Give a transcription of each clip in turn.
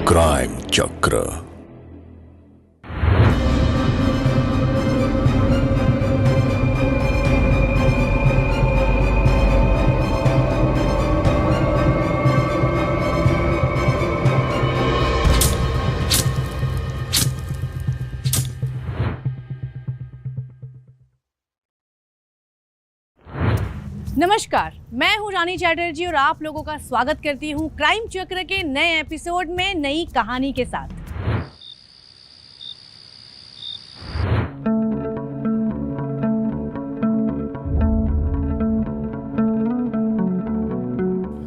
Crime चक्र। नमस्कार, मैं हूं रानी चैटर्जी और आप लोगों का स्वागत करती हूं क्राइम चक्र के नए एपिसोड में नई कहानी के साथ।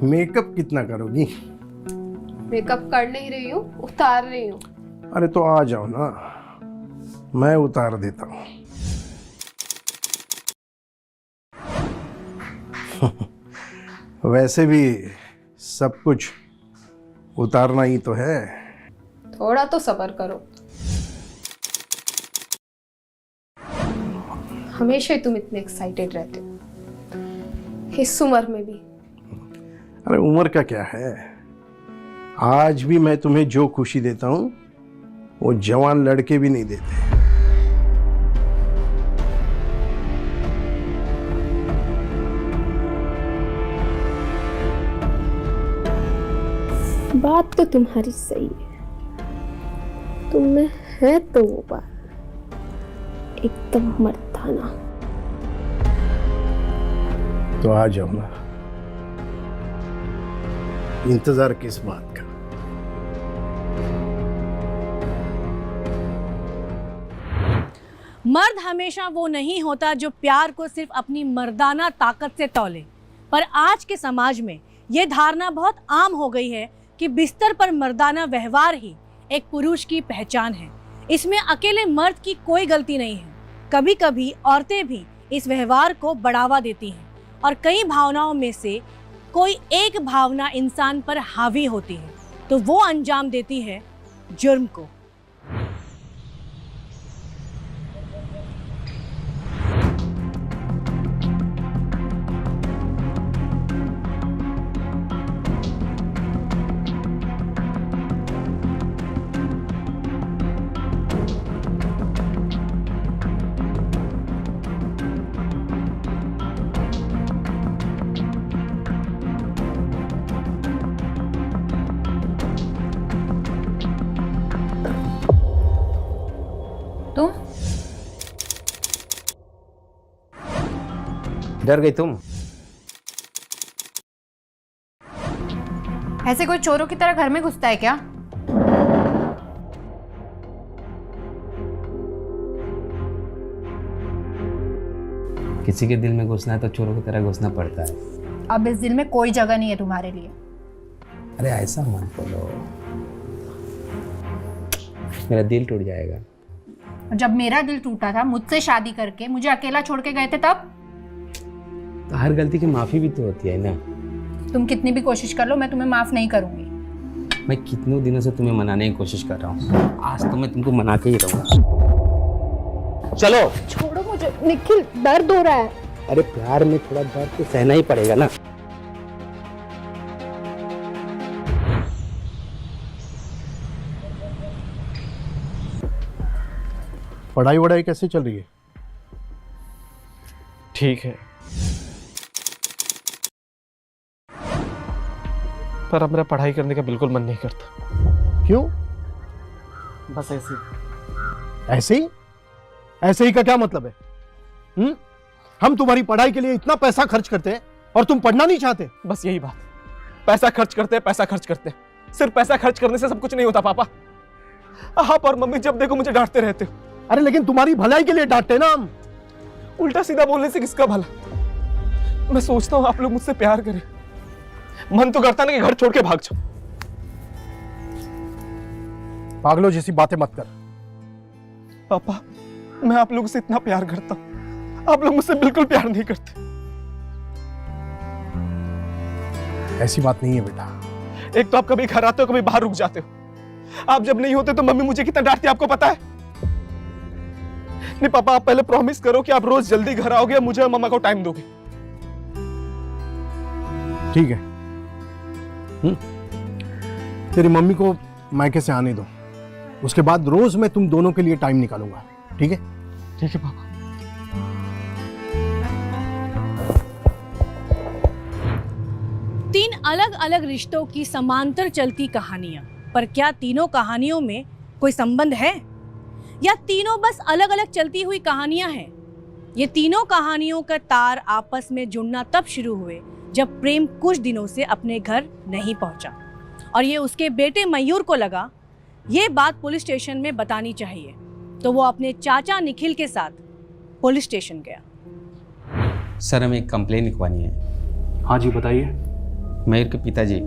मेकअप कितना करोगी? मेकअप कर नहीं रही हूँ, उतार रही हूँ। अरे तो आ जाओ ना, मैं उतार देता हूँ। वैसे भी सब कुछ उतारना ही तो है। थोड़ा तो सब्र करो। हमेशा ही तुम इतने एक्साइटेड रहते हो, इस उम्र में भी। अरे उम्र का क्या है, आज भी मैं तुम्हें जो खुशी देता हूँ वो जवान लड़के भी नहीं देते। बात तो तुम्हारी सही है, तुम में है तो वो बात एकदम मर्दाना। तो आ जाओ ना, इंतजार किस बात का? मर्द हमेशा वो नहीं होता जो प्यार को सिर्फ अपनी मर्दाना ताकत से तौले, पर आज के समाज में ये धारणा बहुत आम हो गई है कि बिस्तर पर मर्दाना व्यवहार ही एक पुरुष की पहचान है। इसमें अकेले मर्द की कोई गलती नहीं है। कभी कभी औरतें भी इस व्यवहार को बढ़ावा देती हैं और कई भावनाओं में से कोई एक भावना इंसान पर हावी होती है तो वो अंजाम देती है जुर्म को। तुम डर गई तुम? ऐसे कोई चोरों की तरह घर में घुसता है क्या? किसी के दिल में घुसना है तो चोरों की तरह घुसना पड़ता है। अब इस दिल में कोई जगह नहीं है तुम्हारे लिए। अरे ऐसा मत बोलो, मेरा दिल टूट जाएगा। जब मेरा दिल टूटा था मुझसे शादी करके मुझे अकेला छोड़ के गए थे तब। तो हर गलती की माफी भी तो होती है ना। तुम कितनी भी कोशिश कर लो मैं तुम्हें माफ नहीं करूंगी। मैं कितनों दिनों से तुम्हें मनाने की कोशिश कर रहा हूँ, आज तो मैं तुमको मना के ही रहूंगा। चलो छोड़ो मुझे निखिल, दर्द हो रहा है। अरे प्यार में थोड़ा दर्द तो सहना ही पड़ेगा ना। पढ़ाई वढ़ाई कैसे चल रही है? ठीक है, पर अब मेरा पढ़ाई करने का बिल्कुल मन नहीं करता। क्यों? बस ऐसे। ऐसे ही? ऐसे ही का क्या मतलब है? हम तुम्हारी पढ़ाई के लिए इतना पैसा खर्च करते हैं और तुम पढ़ना नहीं चाहते? बस यही बात, पैसा खर्च करते हैं, पैसा खर्च करते हैं। सिर्फ पैसा खर्च करने से सब कुछ नहीं होता पापा। आप और मम्मी जब देखो मुझे डांटते रहते हो। अरे लेकिन तुम्हारी भलाई के लिए डांटते ना हम। उल्टा सीधा बोलने से किसका भला? मैं सोचता हूँ आप लोग मुझसे प्यार करें, मन तो करता ना कि घर छोड़ के भाग जाओ। पागलों जैसी बातें मत कर। पापा मैं आप लोगों से इतना प्यार करता हूँ, आप लोग मुझसे बिल्कुल प्यार नहीं करते। ऐसी बात नहीं है बेटा। एक तो आप कभी घर आते हो कभी बाहर रुक जाते हो। आप जब नहीं होते तो मम्मी मुझे कितना डांटती है आपको पता है? नहीं पापा, आप पहले प्रॉमिस करो कि आप रोज जल्दी घर आओगे, मुझे और मम्मा को टाइम दोगे। ठीक है। तेरी मम्मी को मायके से आने दो, उसके बाद रोज मैं तुम दोनों के लिए टाइम निकालूंगा, ठीक है? ठीक है पापा। तीन अलग अलग रिश्तों की समांतर चलती कहानियां, पर क्या तीनों कहानियों में कोई संबंध है या तीनों बस अलग अलग चलती हुई कहानियां हैं? ये तीनों कहानियों का तार आपस में जुड़ना तब शुरू हुए जब प्रेम कुछ दिनों से अपने घर नहीं पहुंचा और ये उसके बेटे मयूर को लगा ये बात पुलिस स्टेशन में बतानी चाहिए, तो वो अपने चाचा निखिल के साथ पुलिस स्टेशन गया। सर हमें एक कंप्लेन लिखवानी है। हाँ जी बताइए। मयूर के पिताजी,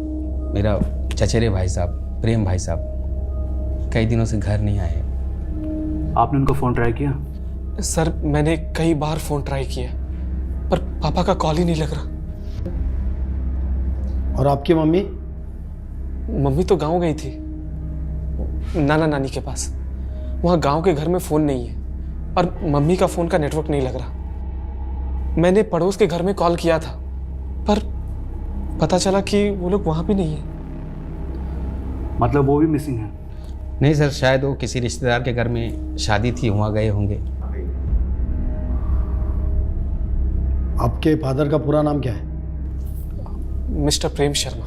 मेरा चचेरे भाई साहब, प्रेम भाई साहब, कई दिनों से घर नहीं आए। आपने उनका फ़ोन ट्राई किया? सर मैंने कई बार फोन ट्राई किया पर पापा का कॉल ही नहीं लग रहा। और आपकी मम्मी? मम्मी तो गांव गई थी, नाना नानी के पास। वहाँ गांव के घर में फ़ोन नहीं है और मम्मी का फ़ोन का नेटवर्क नहीं लग रहा। मैंने पड़ोस के घर में कॉल किया था पर पता चला कि वो लोग वहाँ भी नहीं है। मतलब वो भी मिसिंग है? नहीं सर, शायद वो किसी रिश्तेदार के घर में शादी थी, वहाँ गए होंगे। आपके फादर का पूरा नाम क्या है? मिस्टर प्रेम शर्मा।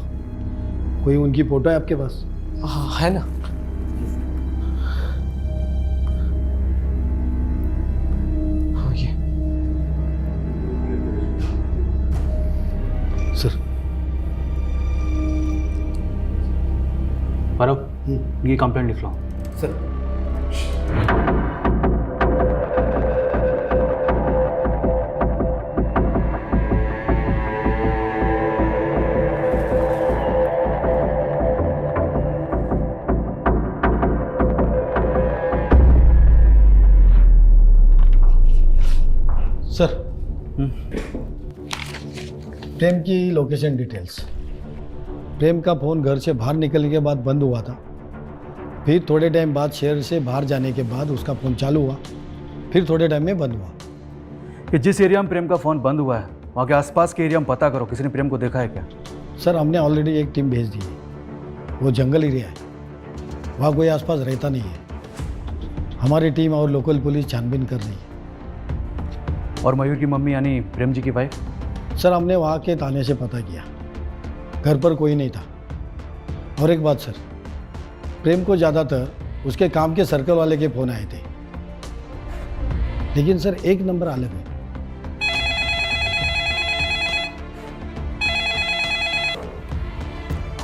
कोई उनकी फोटो है आपके पास? हाँ है ना। हाँ ये सर। परब, ये कंप्लेंट लिख लो। सर। सर, प्रेम की लोकेशन डिटेल्स। प्रेम का फ़ोन घर से बाहर निकलने के बाद बंद हुआ था, फिर थोड़े टाइम बाद शहर से बाहर जाने के बाद उसका फ़ोन चालू हुआ, फिर थोड़े टाइम में बंद हुआ। कि जिस एरिया में प्रेम का फ़ोन बंद हुआ है वहाँ के आसपास के एरिया में पता करो, किसी ने प्रेम को देखा है क्या? सर हमने ऑलरेडी एक टीम भेज दी है, वो जंगल एरिया है, वहाँ कोई आसपास रहता नहीं है। हमारी टीम और लोकल पुलिस छानबीन कर रही है। और मयूर की मम्मी यानी प्रेम जी की वाइफ? सर हमने वहाँ के थाने से पता किया, घर पर कोई नहीं था। और एक बात सर, प्रेम को ज़्यादातर उसके काम के सर्कल वाले के फ़ोन आए थे, लेकिन सर एक नंबर अलग है।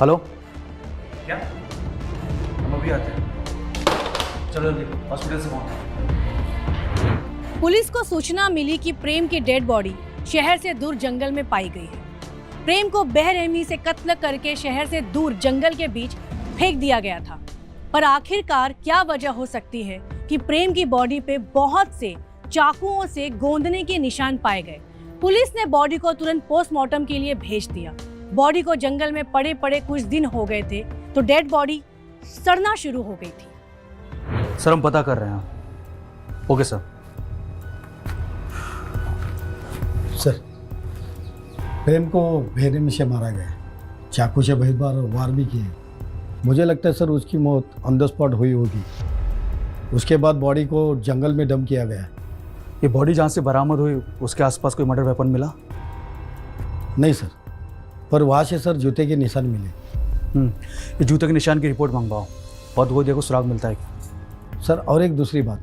हेलो, क्या? हम अभी आते हैं। चलो जल्दी हॉस्पिटल से पहुँच। पुलिस को सूचना मिली कि प्रेम की डेड बॉडी शहर से दूर जंगल में पाई गई है। प्रेम को बेरहमी से कत्ल करके शहर से दूर जंगल के बीच फेंक दिया गया था। पर आखिरकार क्या वजह हो सकती है कि प्रेम की बॉडी पे बहुत से चाकुओं से गोंदने के निशान पाए गए? पुलिस ने बॉडी को तुरंत पोस्टमार्टम के लिए भेज दिया। बॉडी को जंगल में पड़े पड़े कुछ दिन हो गए थे तो डेड बॉडी सड़ना शुरू हो गई थी। सर हम पता कर रहे हैं। Okay sir. सर प्रेम को बेरहमी से मारा गया, चाकू से बहुत बार वार भी किए। मुझे लगता है सर उसकी मौत ऑन द स्पॉट हुई होगी। उसके बाद बॉडी को जंगल में डंप किया गया। ये बॉडी जहाँ से बरामद हुई उसके आसपास कोई मर्डर वेपन मिला? नहीं सर, पर वहाँ से सर जूते के निशान मिले। ये जूते के निशान की रिपोर्ट मंगवाओ, बहुत वो देखो सुराग मिलता है। सर और एक दूसरी बात,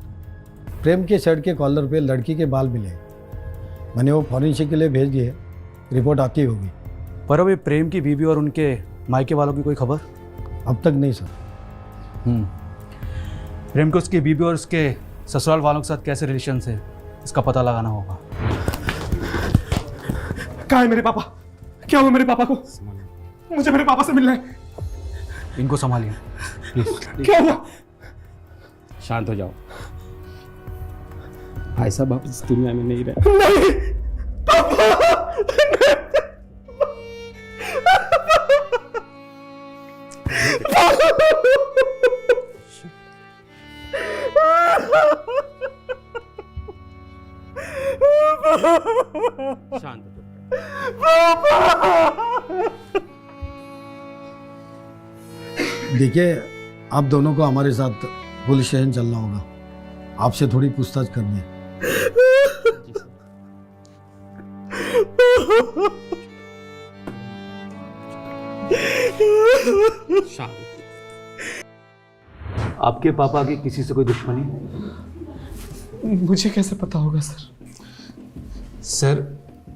प्रेम के शर्ट के कॉलर पे लड़की के बाल मिले। मैंने वो फॉरेंसिक के लिए भेज दिए, रिपोर्ट आती होगी। पर अब ये प्रेम की बीवी और उनके मायके वालों की कोई खबर? अब तक नहीं सर। प्रेम को उसकी बीवी और उसके ससुराल वालों के साथ कैसे रिलेशन है इसका पता लगाना होगा। कहाँ है मेरे पापा? क्या हुआ मेरे पापा को? मुझे मेरे पापा से मिलना है। इनको संभालिए प्लीज। क्या हुआ? शांत हो जाओ भाई साहब, आप इस दुनिया में नहीं रहे। नहीं पापा, शांत हो। देखिए आप दोनों को हमारे साथ पुलिस स्टेशन चलना होगा, आपसे थोड़ी पूछताछ करनी है। आपके पापा की किसी से कोई दुश्मनी? मुझे कैसे पता होगा सर? सर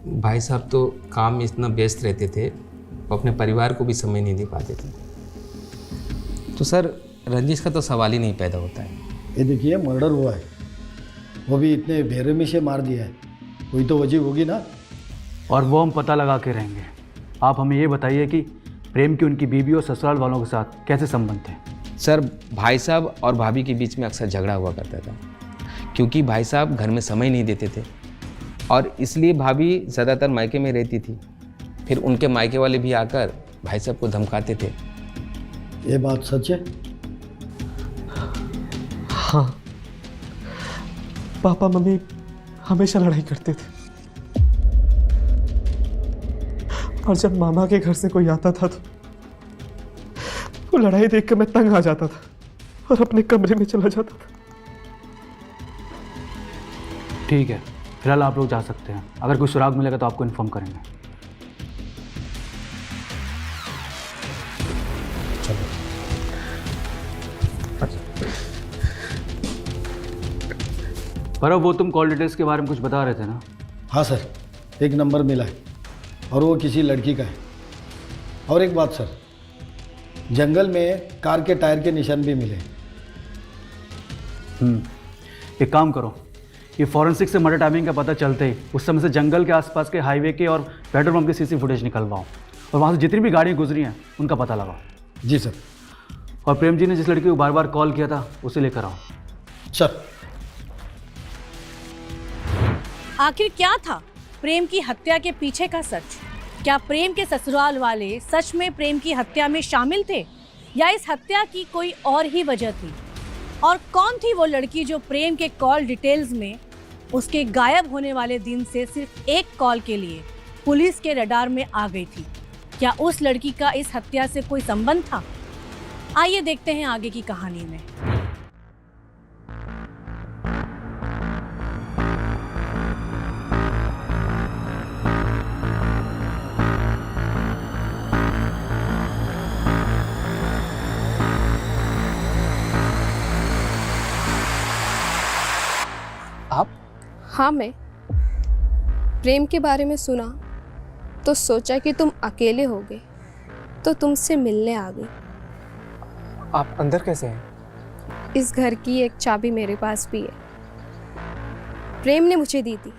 भाई साहब तो काम में इतना व्यस्त रहते थे, वो अपने परिवार को भी समय नहीं दे पाते थे। तो सर रंजिश का तो सवाल ही नहीं पैदा होता है। ये देखिए, मर्डर हुआ है, वो भी इतने बेरहमी से मार दिया है, कोई तो वजह होगी ना। और वो हम पता लगा के रहेंगे। आप हमें ये बताइए कि प्रेम की उनकी बीवी और ससुराल वालों के साथ कैसे संबंध थे? सर भाई साहब और भाभी के बीच में अक्सर झगड़ा हुआ करता था, क्योंकि भाई साहब घर में समय नहीं देते थे और इसलिए भाभी ज़्यादातर मायके में रहती थी। फिर उनके मायके वाले भी आकर भाई साहब को धमकाते थे। ये बात सच है? हाँ, पापा मम्मी हमेशा लड़ाई करते थे और जब मामा के घर से कोई आता था तो वो लड़ाई देख कर मैं तंग आ जाता था और अपने कमरे में चला जाता था। ठीक है, फिलहाल आप लोग जा सकते हैं। अगर कोई सुराग मिलेगा तो आपको इन्फॉर्म करेंगे। पर वो तुम कॉल डिटेल्स के बारे में कुछ बता रहे थे ना? हाँ सर, एक नंबर मिला है और वो किसी लड़की का है। और एक बात सर, जंगल में कार के टायर के निशान भी मिले। एक काम करो, ये फॉरेंसिक से मर्डर टाइमिंग का पता चलते ही उस समय से जंगल के आसपास के हाईवे के और पेट्रोल पंप के सीसी फुटेज निकलवाओ और वहाँ से जितनी भी गाड़ियाँ गुजरी हैं उनका पता लगाओ। जी सर। और प्रेम जी ने जिस लड़की को बार बार कॉल किया था उसे लेकर आओ। सर। आखिर क्या था प्रेम की हत्या के पीछे का सच? क्या प्रेम के ससुराल वाले सच में प्रेम की हत्या में शामिल थे या इस हत्या की कोई और ही वजह थी? और कौन थी वो लड़की जो प्रेम के कॉल डिटेल्स में उसके गायब होने वाले दिन से सिर्फ एक कॉल के लिए पुलिस के रडार में आ गई थी? क्या उस लड़की का इस हत्या से कोई संबंध था? आइए देखते हैं आगे की कहानी में। हाँ, मैं प्रेम के बारे में सुना तो सोचा कि तुम अकेले होगे तो तुमसे मिलने आ गई। आप अंदर कैसे हैं? इस घर की एक चाबी मेरे पास भी है, प्रेम ने मुझे दी थी।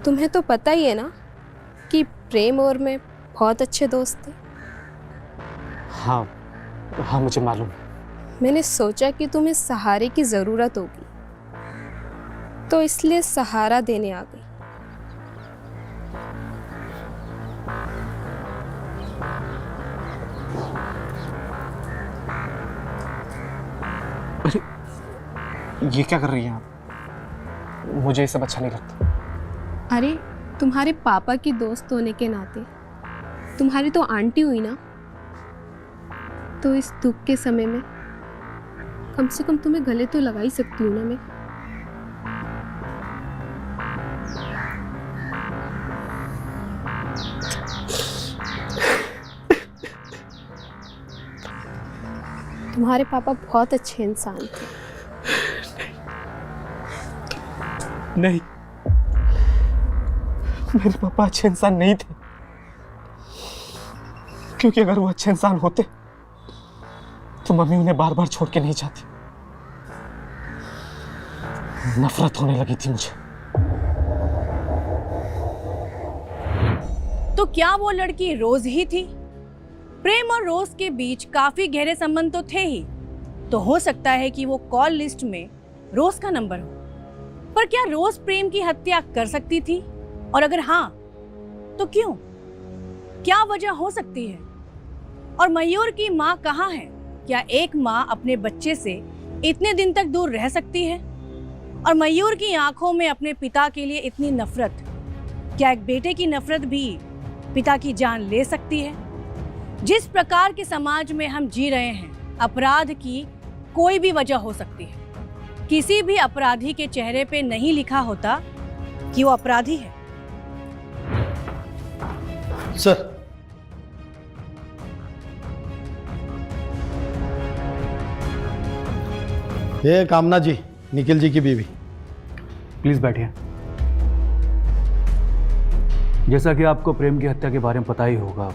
तुम्हें तो पता ही है ना कि प्रेम और मैं बहुत अच्छे दोस्त थे। हाँ हाँ, मुझे मालूम है। मैंने सोचा कि तुम्हें सहारे की ज़रूरत होगी तो इसलिए सहारा देने आ गई। ये क्या कर रही हैं आप? मुझे ये सब अच्छा नहीं लगता। अरे तुम्हारे पापा की दोस्त होने के नाते तुम्हारी तो आंटी हुई ना, तो इस दुख के समय में कम से कम तुम्हें गले तो लगा ही सकती हूँ ना मैं। तुम्हारे पापा बहुत अच्छे इंसान थे। नहीं, मेरे पापा अच्छे इंसान नहीं थे, क्योंकि अगर वो अच्छे इंसान होते तो मम्मी उन्हें बार बार छोड़ के नहीं जाती। नफरत होने लगी थी मुझे। तो क्या वो लड़की रोज ही थी? प्रेम और रोज के बीच काफी गहरे संबंध तो थे ही, तो हो सकता है कि वो कॉल लिस्ट में रोज का नंबर हो। पर क्या रोज प्रेम की हत्या कर सकती थी? और अगर हाँ, तो क्यों? क्या वजह हो सकती है? और मयूर की माँ कहाँ है? क्या एक माँ अपने बच्चे से इतने दिन तक दूर रह सकती है? और मयूर की आंखों में अपने पिता के लिए इतनी नफरत, क्या एक बेटे की नफरत भी पिता की जान ले सकती है? जिस प्रकार के समाज में हम जी रहे हैं, अपराध की कोई भी वजह हो सकती है। किसी भी अपराधी के चेहरे पे नहीं लिखा होता कि वो अपराधी है। सर, ये कामना जी, निखिल जी की बीवी। प्लीज़ बैठिए। जैसा कि आपको प्रेम की हत्या के बारे में पता ही होगा,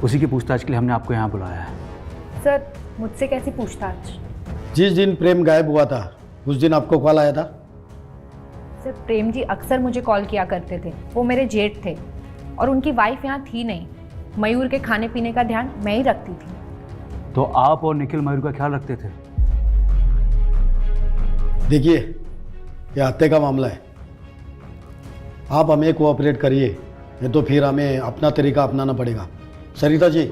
उसी की पूछताछ के लिए हमने आपको यहाँ बुलाया है। सर, मुझसे कैसी पूछताछ? जिस दिन प्रेम गायब हुआ था उस दिन आपको कॉल आया था? सर, प्रेम जी अक्सर मुझे कॉल किया करते थे। वो मेरे जेठ थे और उनकी वाइफ यहाँ थी नहीं। मयूर के खाने पीने का ध्यान मैं ही रखती थी। तो आप और निखिल मयूर का ख्याल रखते थे? देखिए, ये हत्या का मामला है। आप हमें कोऑपरेट करिए, नहीं तो फिर हमें अपना तरीका अपनाना पड़ेगा। सरिता जी।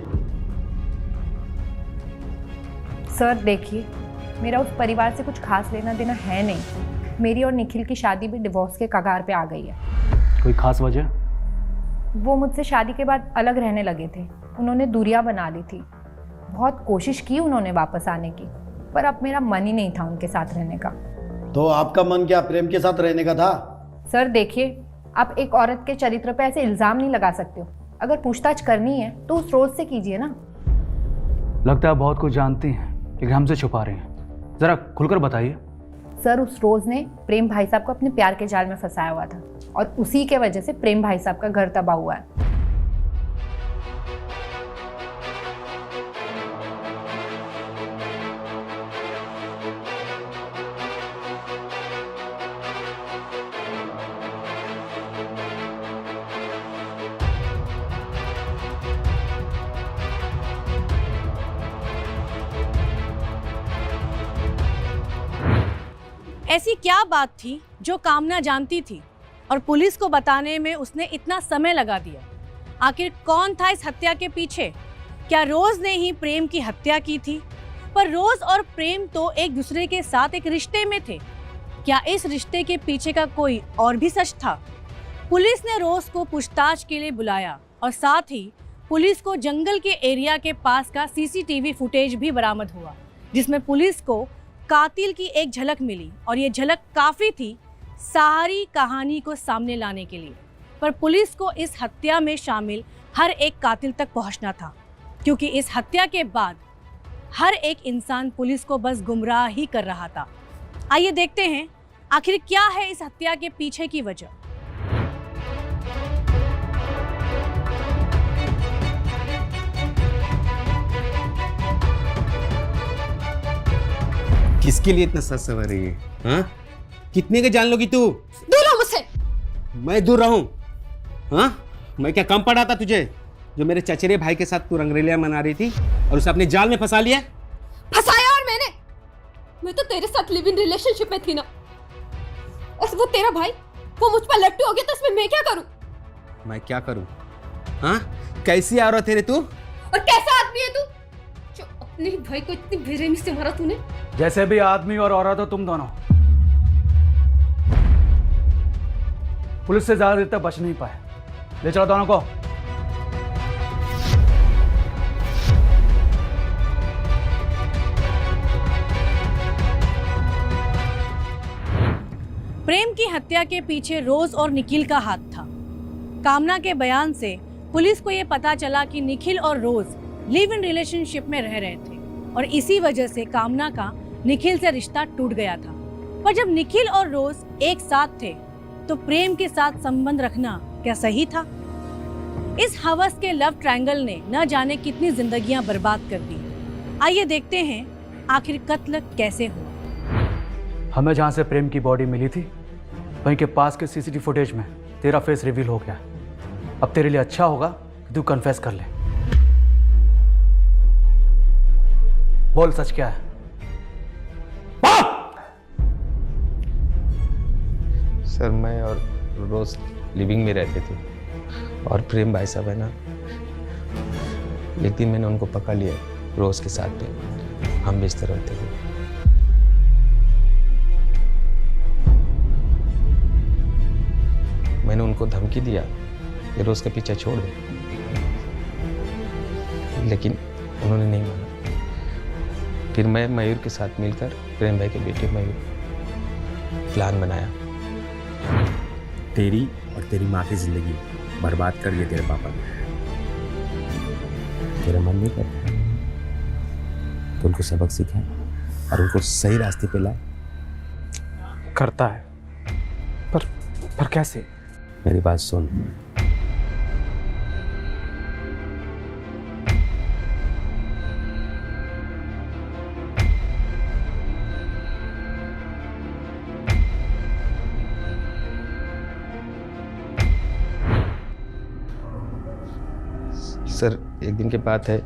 सर देखिए, मेरा उस परिवार से कुछ खास लेना देना है नहीं। मेरी और निखिल की शादी भी डिवोर्स के कगार पे आ गई है। कोई खास वजह? वो मुझसे शादी के बाद अलग रहने लगे थे। उन्होंने दूरियां बना ली थी। बहुत कोशिश की उन्होंने वापस आने की, पर अब मेरा मन ही नहीं था उनके साथ रहने का। तो आपका मन क्या प्रेम के साथ रहने का था? सर देखिए, आप एक औरत के चरित्र पे ऐसे इल्ज़ाम नहीं लगा सकते हो। अगर पूछताछ करनी है तो उस रोज से कीजिए ना। लगता है बहुत कुछ जानती हैं, लेकिन हमसे छुपा रही हैं। ज़रा खुलकर बताइए। सर, उस रोज ने प्रेम भाई साहब को अपने प्यार के जाल में फंसाया हुआ था और उसी के वजह से प्रेम भाई साहब का घर तबाह हुआ है। ऐसी क्या बात थी जो कामना जानती थी और पुलिस को बताने में उसने इतना समय लगा दिया? आखिर कौन था इस हत्या के पीछे? क्या रोज ने ही प्रेम की हत्या की थी? पर रोज और प्रेम तो एक दूसरे के साथ एक रिश्ते में थे। क्या इस रिश्ते के पीछे का कोई और भी सच था? पुलिस ने रोज को पूछताछ के लिए बुलाया और साथ ही पुलिस को जंगल के एरिया के पास का सीसीटीवी फुटेज भी बरामद हुआ, जिसमें पुलिस को कातिल की एक झलक मिली और ये झलक काफ़ी थी सारी कहानी को सामने लाने के लिए। पर पुलिस को इस हत्या में शामिल हर एक कातिल तक पहुंचना था, क्योंकि इस हत्या के बाद हर एक इंसान पुलिस को बस गुमराह ही कर रहा था। आइए देखते हैं आखिर क्या है इस हत्या के पीछे की वजह। किसके लिए इतना सच सवर रही है? हाँ? कितने के जान लोगी तू? दूर रहो मुझसे। मैं दूर रहूं? हाँ? मैं क्या कम पड़ा था तुझे, जो मेरे चचेरे भाई के साथ तू रंगरेलियां मना रही थी और उसे अपने जाल में फंसा लिया? फंसाया? और मैं तो तेरे साथ लिव इन रिलेशनशिप में थी ना, और वो तेरा भाई वो मुझ पर लट्टू हो गया, तो इसमें मैं क्या करूं? मैं क्या करूं? हाँ? कैसी औरत है रे तू? और कैसा आदमी है तू जो अपने ही भाई को इतनी बेरहमी से मारा तूने? जैसे भी आदमी और औरत हो तुम दोनों, पुलिस से ज्यादा देर तक बच नहीं पाए। ले चलो दोनों को। प्रेम की हत्या के पीछे रोज और निखिल का हाथ था। कामना के बयान से पुलिस को यह पता चला कि निखिल और रोज लिव इन रिलेशनशिप में रह रहे थे और इसी वजह से कामना का निखिल से रिश्ता टूट गया था। पर जब निखिल और रोज एक साथ थे तो प्रेम के साथ संबंध रखना क्या सही था? इस हवस के लव ट्रायंगल ने न जाने कितनी जिंदगियां बर्बाद कर दी। आइए देखते हैं आखिर कत्ल कैसे हुआ। हमें जहाँ से प्रेम की बॉडी मिली थी वहीं के पास के सीसीटीवी फुटेज में तेरा फेस रिवील हो गया। अब तेरे लिए अच्छा होगा कि तू कन्फेस कर ले। बोल, सच क्या है? सर, मैं और रोज लिविंग में रहते थे और प्रेम भाई साहब है ना, एक दिन मैंने उनको पकड़ लिया रोज के साथ पे हम बिस्तर रहते थे। मैंने उनको धमकी दिया कि रोज का पीछा छोड़ दे, लेकिन उन्होंने नहीं माना। फिर मैं मयूर के साथ मिलकर प्रेम भाई के बेटे मयूर प्लान बनाया। तेरी और तेरी माँ की जिंदगी बर्बाद कर दिया तेरे पापा ने। तेरा मन नहीं करता तो उनको सबक सिखाए और उनको सही रास्ते पे लाए। करता है, पर कैसे? मेरी बात सुन। सर, एक दिन की बात है,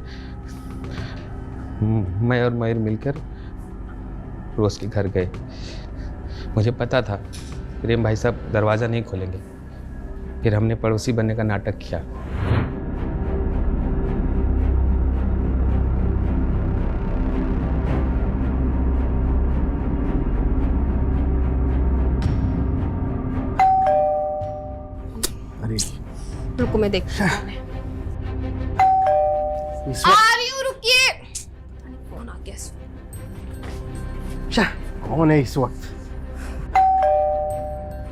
मैं और मयूर मिलकर रोज के घर गए। मुझे पता था प्रेम भाई साहब दरवाज़ा नहीं खोलेंगे। फिर हमने पड़ोसी बनने का नाटक किया। अरे रुको, मैं देखती हूँ कौन है। आ रही हूँ, रुकिए। फोन आ गया इस वक्त। कौन है इस वक्त?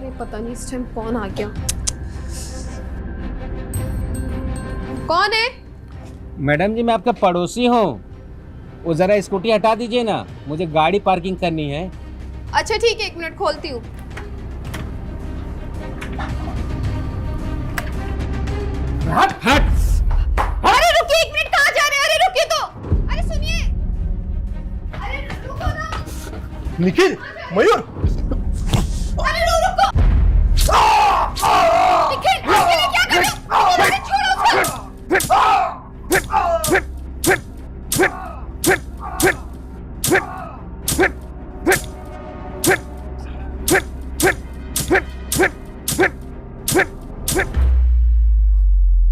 ये पता नहीं इस टाइम कौन आ गया। कौन है? मैडम जी, मैं आपका पड़ोसी हूँ। वो जरा स्कूटी हटा दीजिए ना, मुझे गाड़ी पार्किंग करनी है। अच्छा ठीक है, 1 मिनट खोलती हूँ। हट! अरे रुकिए, 1 मिनट, कहाँ जा रहे हैं? अरे रुकिए तो, अरे सुनिए, अरे रुको ना। निखिल, मयूर, अरे रुको। निखिल, अकेले क्या कर रहे हो? अरे छोड़ो उसको।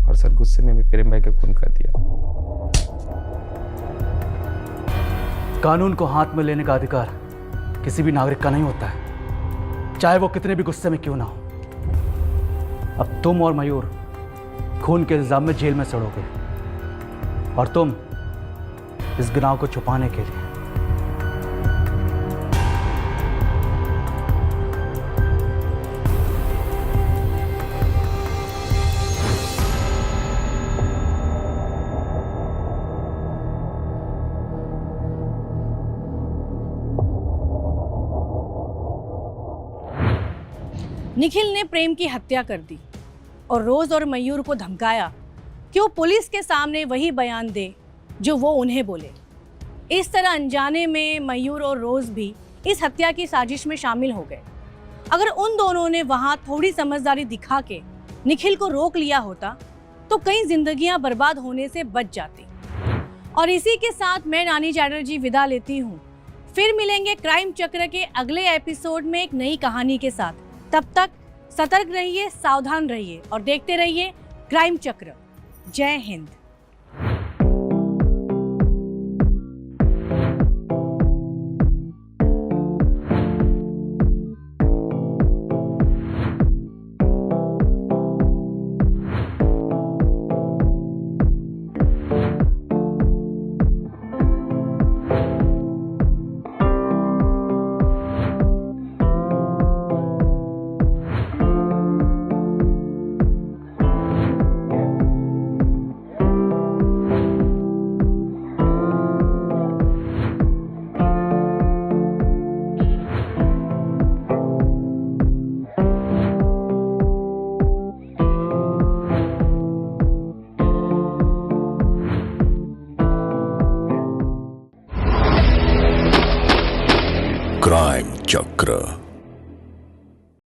और सर, गुस्से में भी प्रेम भाई का खून कर दिया। कानून को हाथ में लेने का अधिकार किसी भी नागरिक का नहीं होता है, चाहे वो कितने भी गुस्से में क्यों ना हो। अब तुम और मयूर खून के इल्जाम में जेल में सड़ोगे, और तुम इस गुनाह को छुपाने के लिए निखिल ने प्रेम की हत्या कर दी और रोज और मयूर को धमकाया कि वो पुलिस के सामने वही बयान दे जो वो उन्हें बोले। इस तरह अनजाने में मयूर और रोज भी इस हत्या की साजिश में शामिल हो गए। अगर उन दोनों ने वहां थोड़ी समझदारी दिखा के निखिल को रोक लिया होता तो कई जिंदगियां बर्बाद होने से बच जाती। और इसी के साथ मैं नानी चैटर्जी विदा लेती हूँ। फिर मिलेंगे क्राइम चक्र के अगले एपिसोड में एक नई कहानी के साथ। तब तक सतर्क रहिए, सावधान रहिए और देखते रहिए क्राइम चक्र। जय हिंद। क्राइम चक्र।